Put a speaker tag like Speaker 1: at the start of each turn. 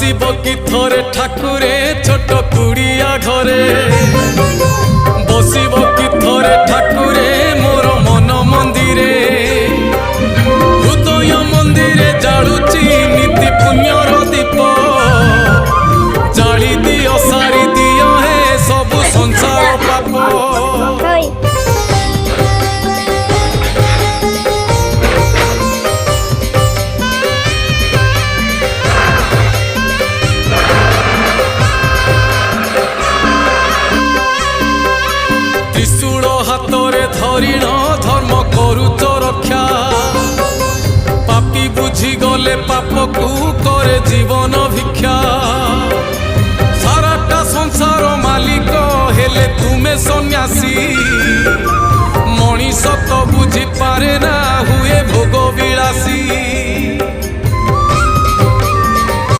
Speaker 1: আসিব কি থরে ঠাকুরে ছোট কুড়িয়া ঘরে বসিব কি থরে ঠাকুরে মোর মন মন্দিরে হৃদয় মন্দিরে জালুচি নীতি পুণ্যর দীপ জালি দিও সারি দিও হে সবু সংসার পাপ ত্রিশূল হাতরে ধরিণ ধর্ম করুচ রক্ষা পাপি বুঝি গলে পাপকু করে জীবন ভিক্ষা সারাটা সংসার মালিক হেলে তুমে সন্ন্যাসী মଣିষ তো বুঝি পারে না